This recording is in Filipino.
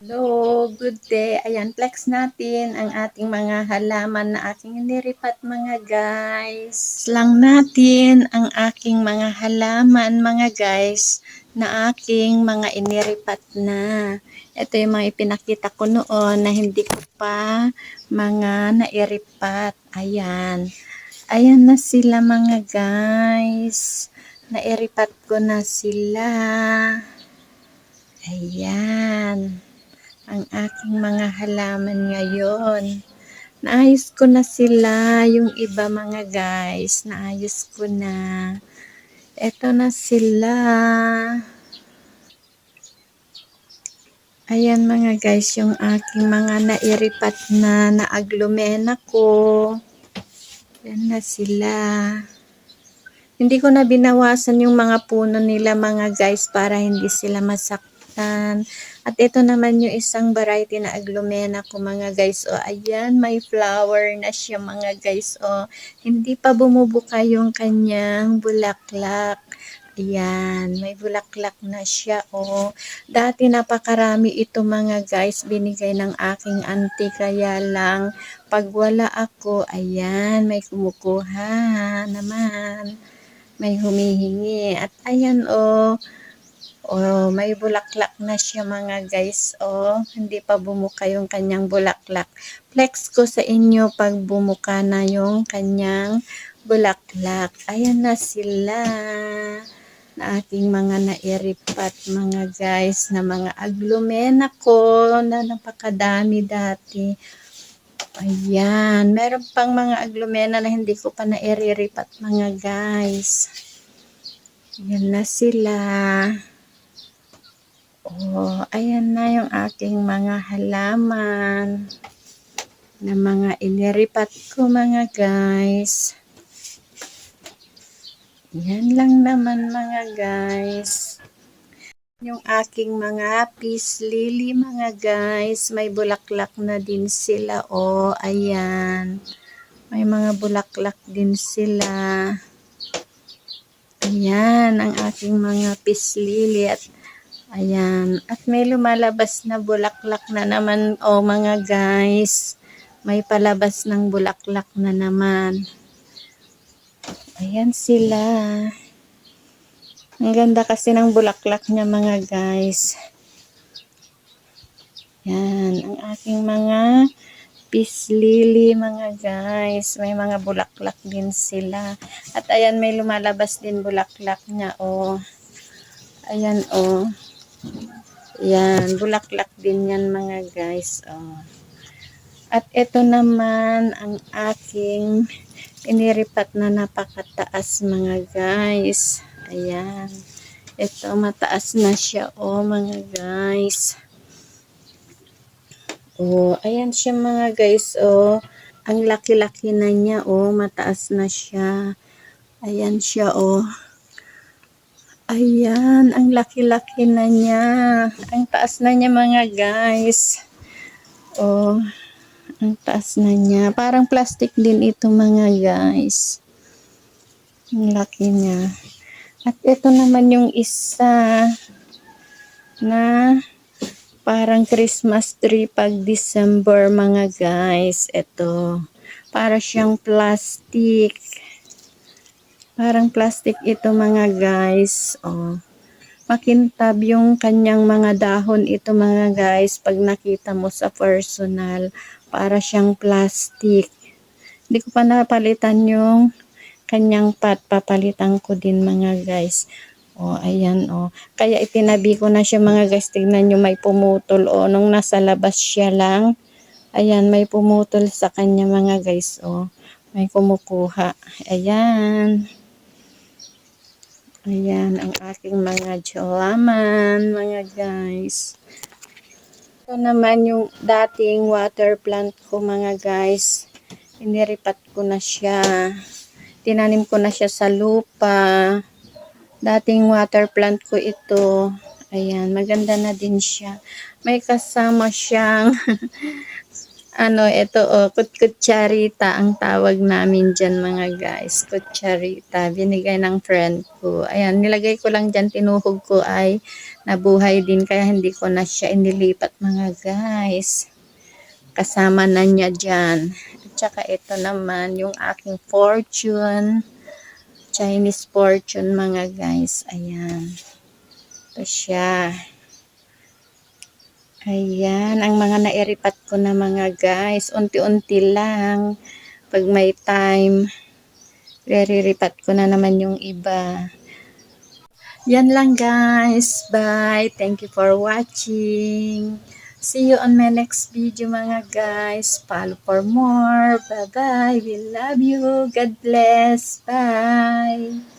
Hello, good day. Ayan, flex natin ang ating mga halaman na aking iniripat mga guys. Lang natin ang aking mga halaman mga guys na aking mga iniripat na. Ito yung mga ipinakita ko noon na hindi ko pa mga nairipat. Ayan. Ayan na sila mga guys. Nairipat ko na sila. Ayan ang aking mga halaman ngayon. Naayos ko na sila, yung iba mga guys, naayos ko na. Eto na sila. Ayan mga guys, yung aking mga nairipat na aglomena ko. Ayan na sila. Hindi ko na binawasan yung mga puno nila mga guys para hindi sila masaktan. At ito naman yung isang variety na aglomena ko mga guys. O ayan, may flower na siya mga guys. O hindi pa bumubuka yung kanyang bulaklak. Ayan, may bulaklak na siya. O dati napakarami ito mga guys. Binigay ng aking auntie. Kaya lang pag wala ako, ayan, may kumukuha naman. May humihingi. At ayan may bulaklak na siya mga guys. Hindi pa bumuka yung kanyang bulaklak. Flex ko sa inyo pag bumuka na yung kanyang bulaklak. Ayan na sila na aking mga nairipat mga guys na mga aglomena ko na napakadami dati. Ayan, meron pang mga aglomena na hindi ko pa nairiripat mga guys. Ayan na sila. Ayan na yung aking mga halaman na mga iniripat ko mga guys. Yan lang naman mga guys. Yung aking mga peace lily mga guys, may bulaklak na din sila. Ayan. May mga bulaklak din sila. Ayan, ang aking mga peace lily at ayan. At may lumalabas na bulaklak na naman mga guys. May palabas ng bulaklak na naman. Ayan sila. Ang ganda kasi ng bulaklak niya mga guys. Yan, ang aking mga peace lily mga guys. May mga bulaklak din sila. At ayan, may lumalabas din bulaklak niya. Ayan Yan, bulaklak din yan mga guys. At ito naman ang aking iniripat na napakataas mga guys. Ayan. Ito mataas na siya mga guys. Ayan siya mga guys. Ang laki-laki na niya mataas na siya. Ayan siya Ayan, ang laki-laki na niya. Ang taas na niya mga guys. Ang taas na niya. Parang plastic din ito mga guys. Ang laki niya. At ito naman yung isa na parang Christmas tree pag December mga guys. Ito. Para siyang plastic. Parang plastic ito mga guys. Makintab yung kanyang mga dahon ito mga guys. Pag nakita mo sa personal, para siyang plastic. Hindi ko pa napalitan yung kanyang pot. Papalitan ko din mga guys. Ayan Kaya itinabi ko na siya mga guys. Tignan nyo may pumutol nung nasa labas siya lang. Ayan may pumutol sa kanya mga guys May kumukuha. Ayan. Ayan ang aking mga halaman mga guys. Ito naman yung dating water plant ko mga guys. Iniripat ko na siya. Tinanim ko na siya sa lupa. Dating water plant ko ito. Ayan, maganda na din siya. May kasama siyang Ano, ito kutsarita ang tawag namin dyan mga guys. Kutsarita. Binigay ng friend ko. Ayan, nilagay ko lang dyan. Tinuhog ko ay nabuhay din. Kaya hindi ko na siya inilipat mga guys. Kasama na niya dyan. At saka ito naman, yung aking fortune. Chinese fortune mga guys. Ayan. Ito siya. Ayan, ang mga nairipat ko na mga guys. Unti-unti lang. Pag may time, riripat ko na naman yung iba. Yan lang guys. Bye. Thank you for watching. See you on my next video mga guys. Follow for more. Bye-bye. We love you. God bless. Bye.